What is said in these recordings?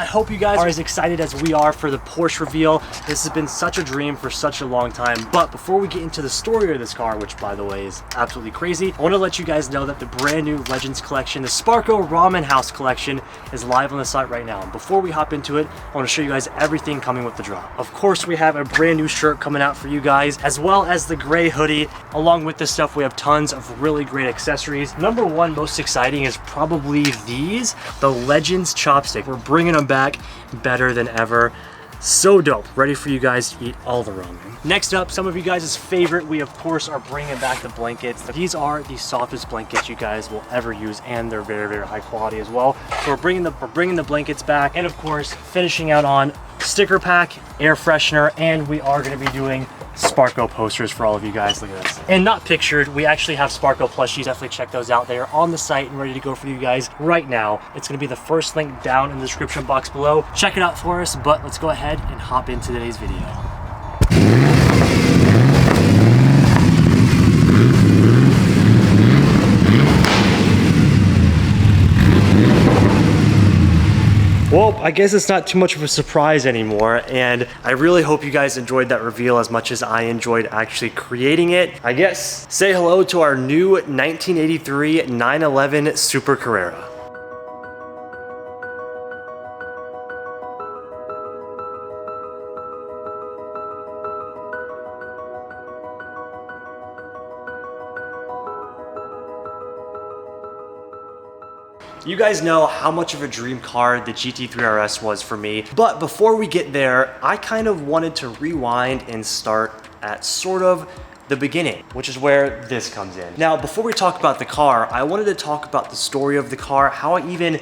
hope you guys are as excited as we are for the Porsche reveal. This has been such a dream for such a long time. But before we get into the story of this car, which by the way is absolutely crazy, I want to let you guys know that the brand new Legends collection, the Sparko Ramen House collection, is live on the site right now. And before we hop into it, I want to show you guys everything coming with the drop. Of course, we have a brand new shirt coming out for you guys, as well as the gray hoodie. Along with this stuff, we have tons of really great accessories. Number one most exciting is probably these, the Legends chopstick. We're bringing them back better than ever. So dope, ready for you guys to eat all the ramen. Next up, some of you guys' favorite, we of course are bringing back the blankets. These are the softest blankets you guys will ever use, and they're very, very high quality as well. So we're bringing the blankets back, and of course, finishing out on sticker pack, air freshener, and we are going to be doing Sparko posters for all of you guys. Look at this. And not pictured, we actually have Sparko plushies. Definitely check those out. They are on the site and ready to go for you guys right now. It's going to be the first link down in the description box below. Check it out for us, but let's go ahead and hop into today's video. Well, I guess it's not too much of a surprise anymore, and I really hope you guys enjoyed that reveal as much as I enjoyed actually creating it. I guess say hello to our new 1983 911 Super Carrera. You guys know how much of a dream car the GT3 RS was for me, but before we get there, I kind of wanted to rewind and start at sort of the beginning, which is where this comes in. Now, before we talk about the car, I wanted to talk about the story of the car, how I even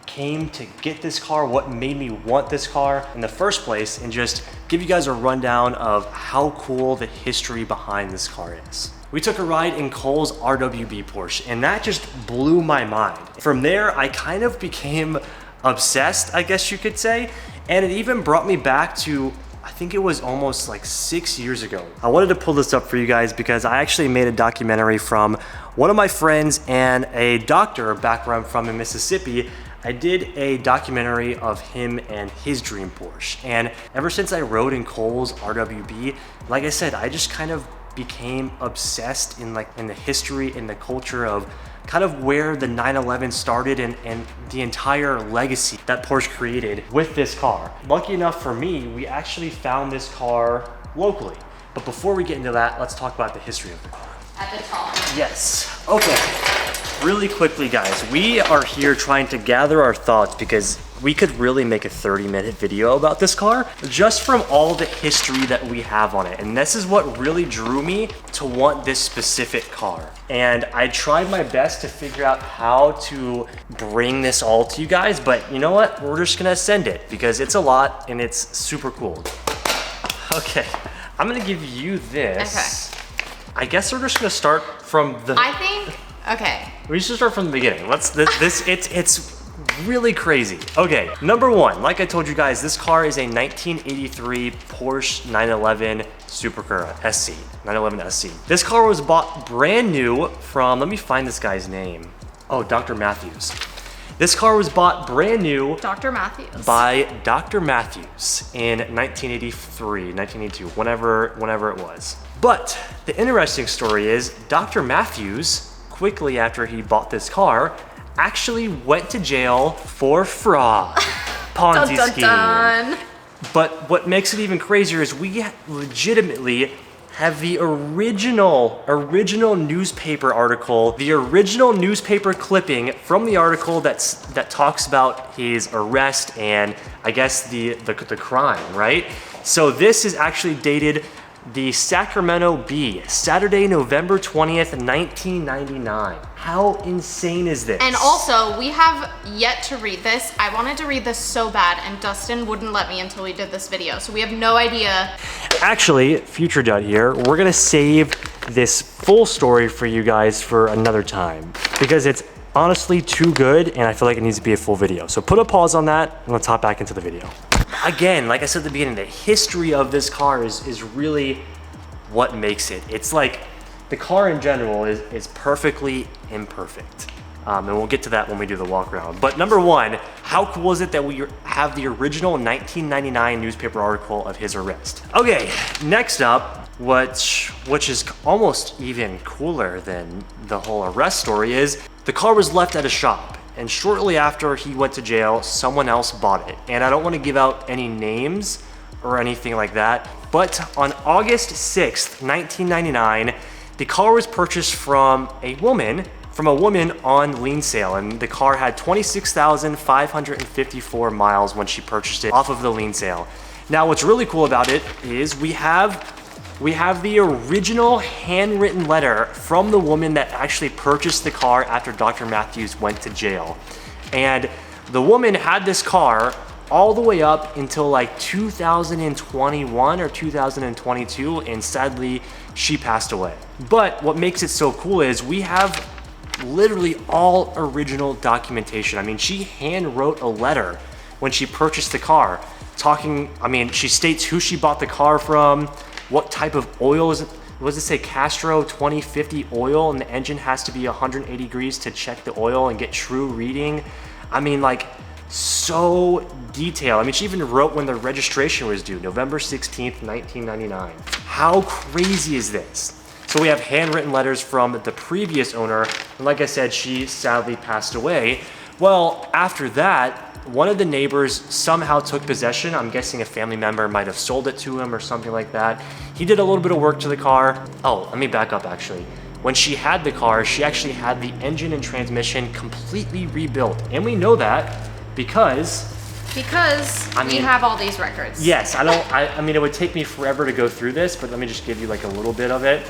came to get this car, what made me want this car in the first place, and just give you guys a rundown of how cool the history behind this car is. We took a ride in Cole's RWB Porsche, and that just blew my mind. From there, I kind of became obsessed, I guess you could say, and it even brought me back to, I think it was almost like 6 years ago. I wanted to pull this up for you guys because I actually made a documentary from one of my friends and a doctor back where I'm from in Mississippi. I did a documentary of him and his dream Porsche, and ever since I rode in Cole's RWB, like I said, I just kind of became obsessed in the history and the culture of kind of where the 911 started and the entire legacy that Porsche created with this car. Lucky enough for me, we actually found this car locally. But before we get into that, let's talk about the history of the car. At the top. Yes, okay. Really quickly, guys, we are here trying to gather our thoughts because we could really make a 30-minute video about this car just from all the history that we have on it. And this is what really drew me to want this specific car. And I tried my best to figure out how to bring this all to you guys, but you know what? We're just gonna send it because it's a lot and it's super cool. Okay, I'm gonna give you this. Okay. I guess we're just gonna start from the... Okay. We should start from the beginning. It's really crazy. Okay, number one, like I told you guys, this car is a 1983 Porsche 911 Super Carrera SC, 911 SC. This car was bought brand new from, let me find this guy's name. Oh, Dr. Matthews. This car was bought brand new Dr. Matthews. By Dr. Matthews in 1983, 1982, whenever it was. But the interesting story is Dr. Matthews, quickly after he bought this car, actually went to jail for fraud. Ponzi scheme. But what makes it even crazier is we legitimately have the original newspaper article, the original newspaper clipping from the article that talks about his arrest and I guess the crime, right? So this is actually dated the Sacramento Bee, Saturday, November 20th, 1999. How insane is this? And also, we have yet to read this. I wanted to read this so bad, and Dustin wouldn't let me until we did this video, so we have no idea. Actually, future Dud here, we're gonna save this full story for you guys for another time because it's honestly too good and I feel like it needs to be a full video. So put a pause on that and let's hop back into the video. Again, like I said at the beginning, the history of this car is really what makes it. It's like the car in general is perfectly imperfect. And we'll get to that when we do the walk around. But number one, how cool is it that we have the original 1999 newspaper article of his arrest? Okay, next up, which is almost even cooler than the whole arrest story, is the car was left at a shop. And shortly after he went to jail, someone else bought it. And I don't want to give out any names or anything like that, but on August 6th, 1999, the car was purchased from a woman on lien sale, and the car had 26,554 miles when she purchased it off of the lien sale. Now, what's really cool about it is we have the original handwritten letter from the woman that actually purchased the car after Dr. Matthews went to jail. And the woman had this car all the way up until like 2021 or 2022, and sadly, she passed away. But what makes it so cool is we have literally all original documentation. I mean, she hand wrote a letter when she purchased the car, she states who she bought the car from, what type of oil is it. What does it say? Castro 2050 oil, and the engine has to be 180 degrees to check the oil and get true reading. I mean, like, so detailed. I mean, she even wrote when the registration was due, November 16th, 1999. How crazy is this? So we have handwritten letters from the previous owner, and like I said, she sadly passed away. Well, after that, one of the neighbors somehow took possession. I'm guessing a family member might have sold it to him or something like that. He did a little bit of work to the car. Oh, let me back up actually. When she had the car, she actually had the engine and transmission completely rebuilt. And we know that because we have all these records. Yes, I mean, it would take me forever to go through this, but let me just give you like a little bit of it.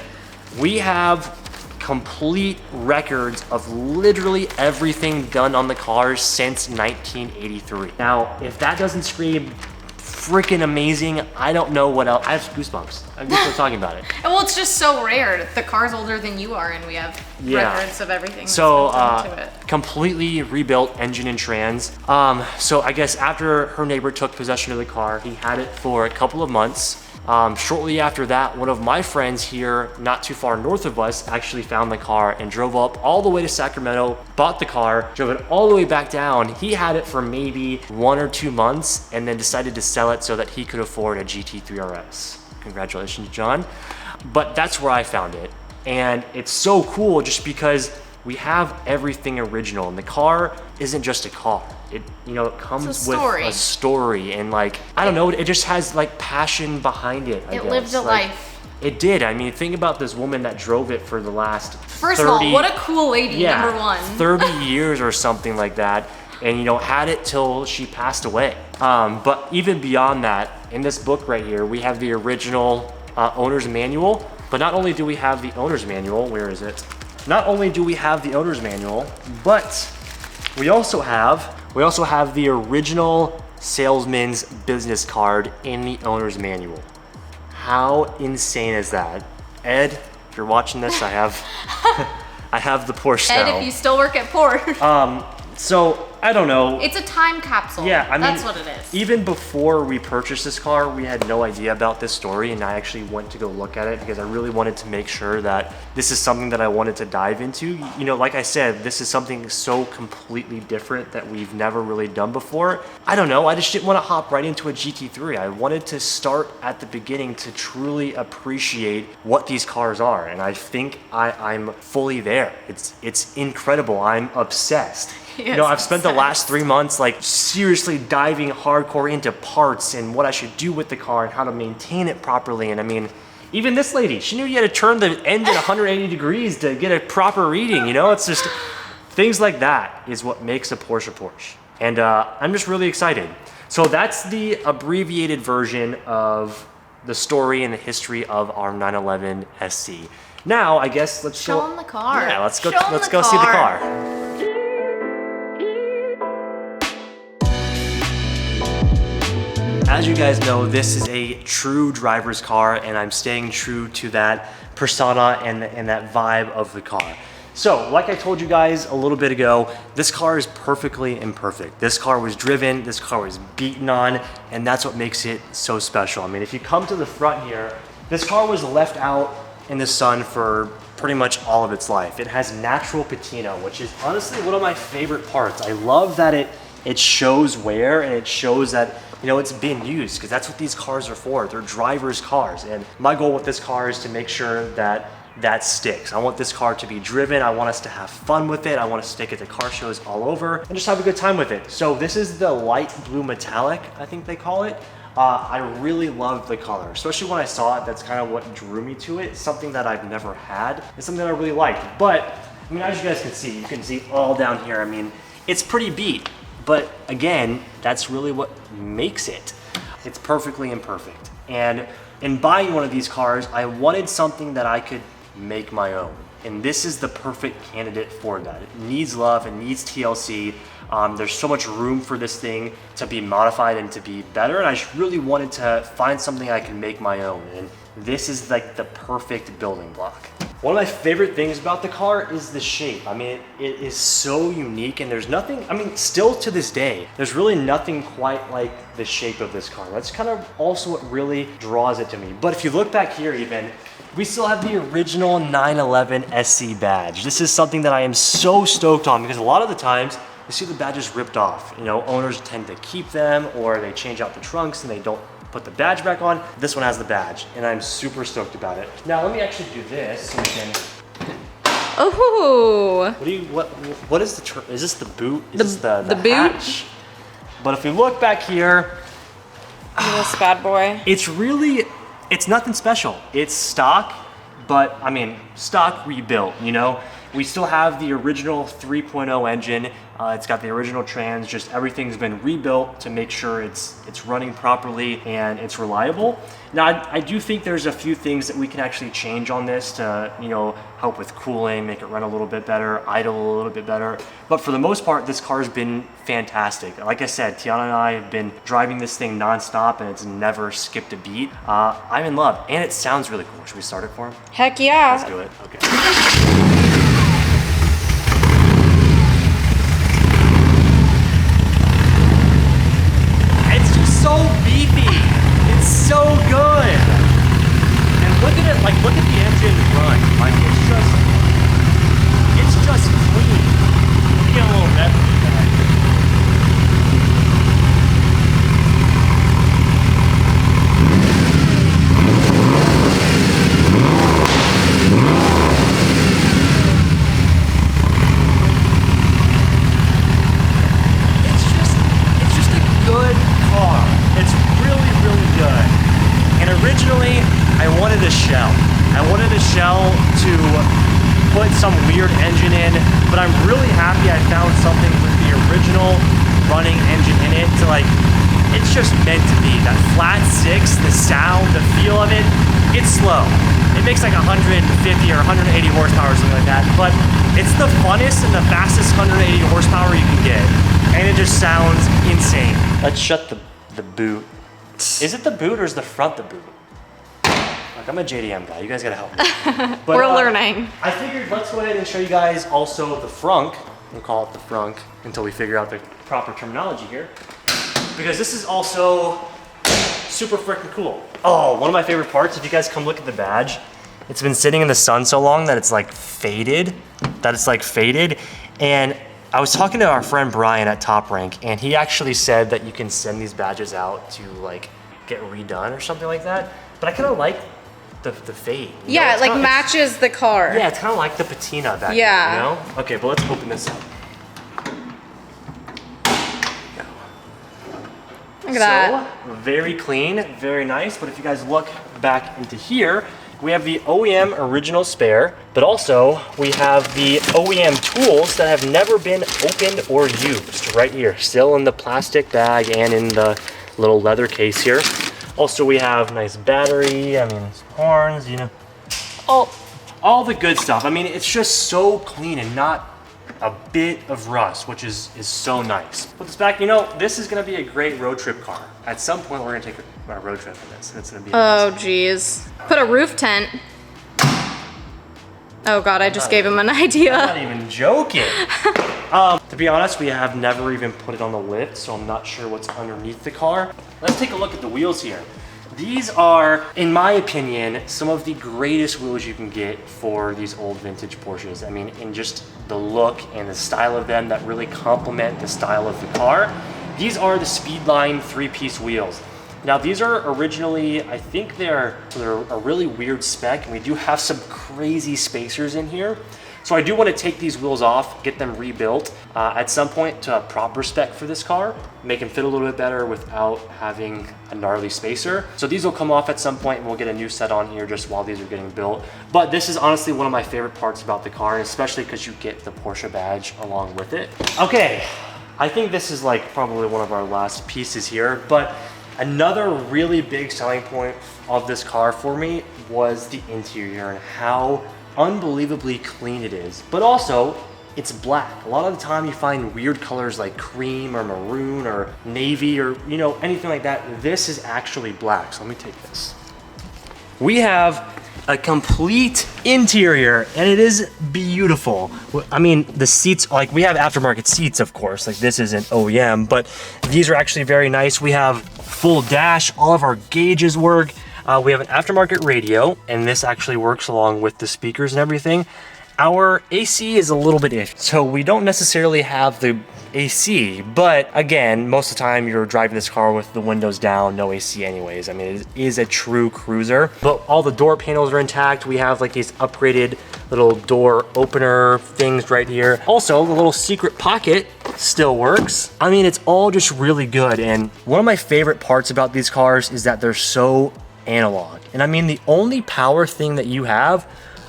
We have complete records of literally everything done on the cars since 1983. Now, if that doesn't scream freaking amazing, I don't know what else. I have goosebumps. I'm just talking about it. Well, it's just so rare. The car's older than you are, and we have records of everything that's been done to it. Completely rebuilt engine and trans. So I guess after her neighbor took possession of the car, he had it for a couple of months. Shortly after that, one of my friends here, not too far north of us, actually found the car and drove up all the way to Sacramento, bought the car, drove it all the way back down. He had it for maybe 1 or 2 months and then decided to sell it so that he could afford a GT3 RS. Congratulations, John. But that's where I found it. And it's so cool just because we have everything original, and the car isn't just a car. It comes with a story, and like, I don't know, it just has like passion behind it. It lived a life. It did. I mean, think about this woman that drove it for the last First of all, what a cool lady, number one. 30 years or something like that, and had it till she passed away. But even beyond that, in this book right here, we have the original owner's manual. But not only do we have the owner's manual, where is it? Not only do we have the owner's manual, but we also have the original salesman's business card in the owner's manual. How insane is that? Ed, if you're watching this, I have the Porsche now. Ed, if you still work at Porsche. So I don't know. It's a time capsule. Yeah, I mean, that's what it is. Even before we purchased this car, we had no idea about this story, and I actually went to go look at it because I really wanted to make sure that this is something that I wanted to dive into. Like I said, this is something so completely different that we've never really done before. I don't know, I just didn't want to hop right into a GT3. I wanted to start at the beginning to truly appreciate what these cars are, and I think I'm fully there. It's incredible. I'm obsessed. Yes, I've spent the last 3 months like seriously diving hardcore into parts and what I should do with the car and how to maintain it properly. And I mean, even this lady, she knew you had to turn the engine 180 degrees to get a proper reading. It's just things like that is what makes a Porsche. And I'm just really excited. So that's the abbreviated version of the story and the history of our 911 SC. Now, I guess let's show them the car. Yeah, let's go see the car. As you guys know, this is a true driver's car, and I'm staying true to that persona and that vibe of the car. So, like I told you guys a little bit ago, this car is perfectly imperfect. This car was driven, this car was beaten on, and that's what makes it so special. I mean, if you come to the front here, this car was left out in the sun for pretty much all of its life. It has natural patina, which is honestly one of my favorite parts. I love that it shows wear and it shows that, you know, it's been used, because that's what these cars are for. They're drivers' cars. And my goal with this car is to make sure that that sticks. I want this car to be driven. I want us to have fun with it. I want us to take it to car shows all over and just have a good time with it. So this is the light blue metallic, I think they call it. I really love the color, especially when I saw it. That's kind of what drew me to it. It's something that I've never had. It's something that I really liked. But, I mean, as you guys can see, you can see all down here. I mean, it's pretty beat. But again, that's really what makes it. It's perfectly imperfect. And in buying one of these cars, I wanted something that I could make my own. And this is the perfect candidate for that. It needs love, it needs TLC. There's so much room for this thing to be modified and to be better. And I just really wanted to find something I can make my own. And this is like the perfect building block. One of my favorite things about the car is the shape. I mean, it is so unique, and there's nothing, I mean, still to this day, there's really nothing quite like the shape of this car. That's kind of also what really draws it to me. But if you look back here even, we still have the original 911 SC badge. This is something that I am so stoked on, because a lot of the times you see the badges ripped off. You know, owners tend to keep them, or they change out the trunks and they don't put the badge back on. This one has the badge, and I'm super stoked about it. Now let me actually do this so we can. Oh. What is the is this the boot? Is this the boot? hatch? But if we look back here, This bad boy. It's nothing special. It's stock, but I mean, stock rebuilt, you know? We still have the original 3.0 engine. It's got the original trans, just everything's been rebuilt to make sure it's running properly and it's reliable. Now, I do think there's a few things that we can actually change on this to, you know, help with cooling, make it run a little bit better, idle a little bit better. But for the most part, this car's been fantastic. Like I said, Tiana and I have been driving this thing nonstop, and it's never skipped a beat. I'm in love, and it sounds really cool. Should we start it for him? Heck yeah. Let's do it, okay. So beefy, it's so good. And look at it, like look at the engine run. Like it's just clean. You get a little rev feedback. It's just a good car. It's really, really good. And originally, I wanted a shell. I wanted a shell to put some weird engine in, but I'm really happy I found something with the original running engine in it to like, it's just meant to be. That flat six, the sound, the feel of it, it's slow. It makes like 150 or 180 horsepower or something like that, but it's the funnest and the fastest 180 horsepower you can get. And it just sounds insane. Let's shut the boot. Is it the boot or is the front the boot? Look, I'm a JDM guy. You guys gotta help me. But, We're learning. I figured let's go ahead and show you guys also the frunk. We'll call it the frunk until we figure out the proper terminology here. Because this is also super freaking cool. Oh, one of my favorite parts, if you guys come look at the badge, it's been sitting in the sun so long that it's like faded. And I was talking to our friend Brian at Top Rank, and he actually said that you can send these badges out to like get redone or something like that. But I kind of like the fade. Yeah, it like matches the car. Yeah, it's kind of like the patina back there, you know? Okay, but let's open this up. Look at that. Very clean, very nice. But if you guys look back into here, we have the OEM original spare, but also we have the OEM tools that have never been opened or used right here, still in the plastic bag and in the little leather case here. Also, we have nice battery, I mean, horns, you know, all the good stuff. I mean, it's just so clean and not a bit of rust, which is so nice. Put this back, you know, this is gonna be a great road trip car. At some point, we're gonna take a road trip in this, and it's gonna be amazing. Oh, geez. Put a roof tent. Oh God, I just gave him an idea. I'm not even joking. To be honest, we have never even put it on the lift, so I'm not sure what's underneath the car. Let's take a look at the wheels here. These are, in my opinion, some of the greatest wheels you can get for these old vintage Porsches. I mean, in just the look and the style of them that really complement the style of the car. These are the Speedline 3-piece wheels. Now these are originally, I think they're a really weird spec, and we do have some crazy spacers in here. So I do want to take these wheels off, get them rebuilt at some point to a proper spec for this car, make them fit a little bit better without having a gnarly spacer. So these will come off at some point and we'll get a new set on here just while these are getting built. But this is honestly one of my favorite parts about the car, and especially because you get the Porsche badge along with it. Okay, I think this is like probably one of our last pieces here, but another really big selling point of this car for me was the interior and how unbelievably clean it is, but also it's black. A lot of the time you find weird colors like cream or maroon or navy or, you know, anything like that. This is actually black. So let me take this. We have a complete interior and it is beautiful. I mean, the seats, like we have aftermarket seats, of course, like this isn't OEM, but these are actually very nice. We have full dash, all of our gauges work. We have an aftermarket radio, and this actually works along with the speakers and everything. Our AC is a little bit iffy, so we don't necessarily have the AC, but again, most of the time you're driving this car with the windows down, no AC anyways. I mean, it is a true cruiser, but all the door panels are intact. We have like these upgraded little door opener things right here. Also, the little secret pocket still works. I mean, it's all just really good, and one of my favorite parts about these cars is that they're so analog. And I mean, the only power thing that you have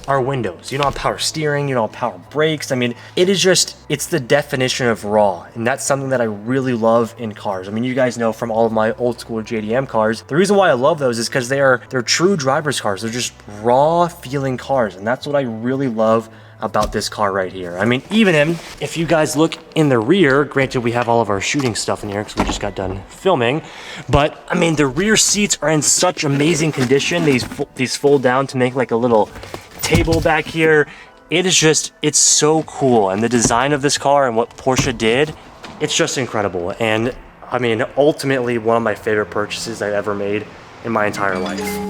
are windows. You don't have power steering, you don't have power brakes. I mean, it is just, it's the definition of raw. And that's something that I really love in cars. I mean, you guys know from all of my old school JDM cars, the reason why I love those is because they're true driver's cars. They're just raw feeling cars. And that's what I really love about this car right here. I mean, even if you guys look in the rear, granted we have all of our shooting stuff in here because we just got done filming, but I mean, the rear seats are in such amazing condition. These fold down to make like a little table back here. It is just, it's so cool. And the design of this car and what Porsche did, it's just incredible. And I mean, ultimately one of my favorite purchases I've ever made in my entire life.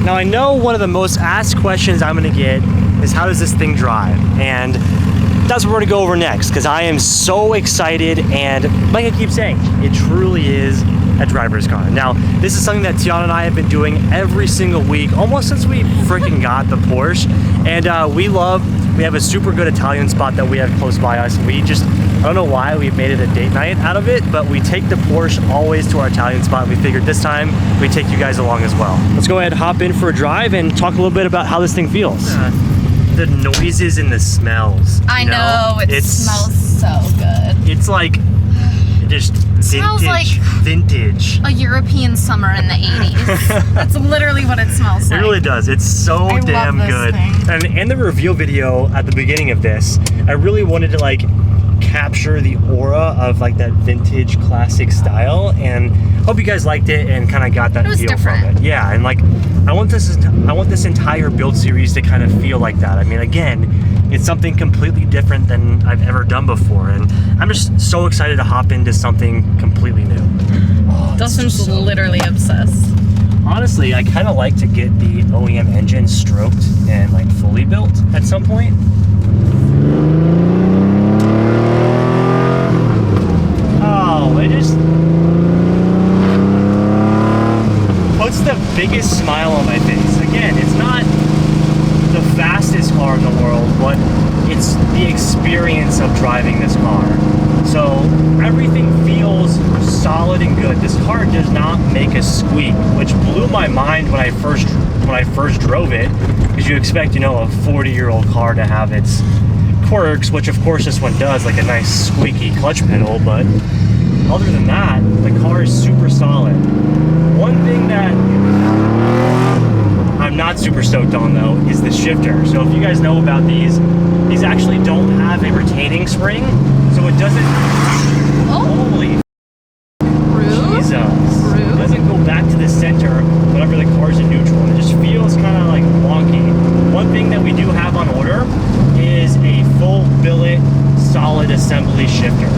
Now I know one of the most asked questions I'm gonna get is how does this thing drive? And that's what we're gonna go over next, because I am so excited, and like I keep saying, it truly is a driver's car. Now, this is something that Tiana and I have been doing every single week, almost since we freaking got the Porsche. And we have a super good Italian spot that we have close by us. I don't know why we made it a date night out of it, but we take the Porsche always to our Italian spot. We figured this time we take you guys along as well. Let's go ahead, hop in for a drive and talk a little bit about how this thing feels. The noises and the smells. I know, it smells so good. It's like just vintage. A European summer in the 80s. That's literally what it smells like. It really does. It's so damn good. And in the reveal video at the beginning of this, I really wanted to like capture the aura of like that vintage classic style, and hope you guys liked it and kind of got that feel from it. Yeah, and like I want this entire build series to kind of feel like that. I mean, again, it's something completely different than I've ever done before, and I'm just so excited to hop into something completely new. Oh, Dustin's literally obsessed. Honestly, I kind of like to get the OEM engine stroked and like fully built at some point. Oh, it just puts the biggest smile on my face. Again, it's not but it's the experience of driving this car. So everything feels solid and good. This car does not make a squeak, which blew my mind when I first drove it, because you expect, you know, a 40-year-old car to have its quirks, which of course this one does, like a nice squeaky clutch pedal, but other than that, the car is super solid. One thing that I'm not super stoked on though is the shifter. So if you guys know about these actually don't have a retaining spring, so it doesn't. Holy Jesus! It doesn't go back to the center whenever the car's in neutral. It just feels kind of like wonky. One thing that we do have on order is a full billet solid assembly shifter.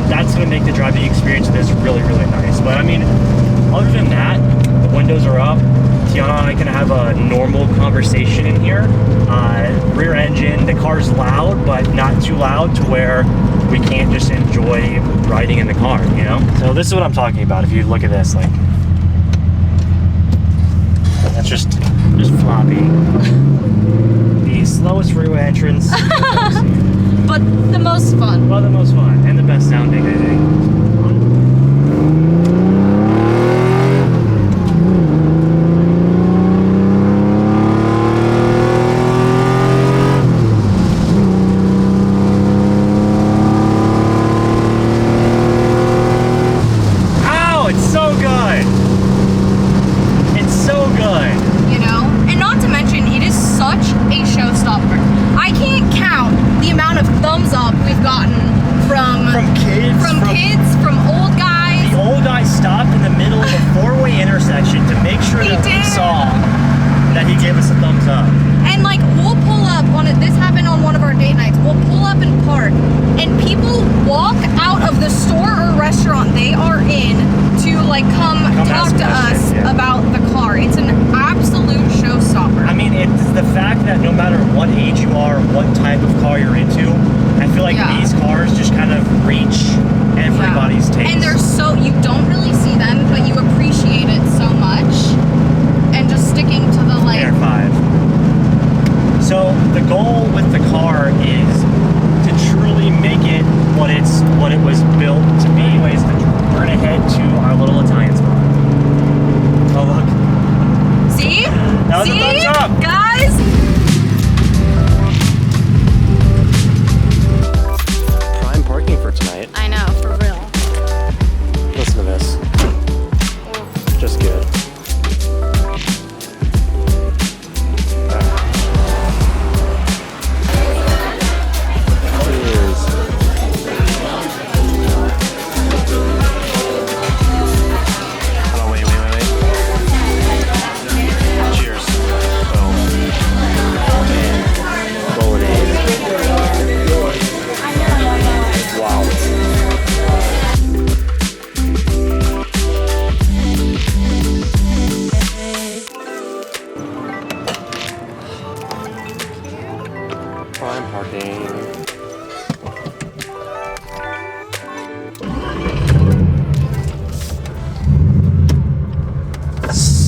That's going to make the driving experience of this really, really nice. But I mean, other than that, the windows are up. Tiana and I can have a normal conversation in here. Rear engine, the car's loud, but not too loud to where we can't just enjoy riding in the car, you know? So this is what I'm talking about. If you look at this, like, that's just floppy. The slowest freeway entrance. But the most fun. Well, the most fun and the best sounding, I think.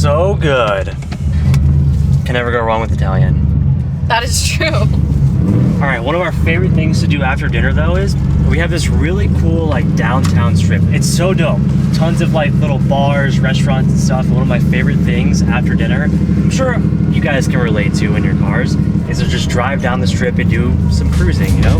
So good. Can never go wrong with Italian. That is true. All right, one of our favorite things to do after dinner though is we have this really cool like downtown strip. It's so dope. Tons of like little bars, restaurants and stuff. One of my favorite things after dinner, I'm sure you guys can relate to in your cars, is to just drive down the strip and do some cruising, you know?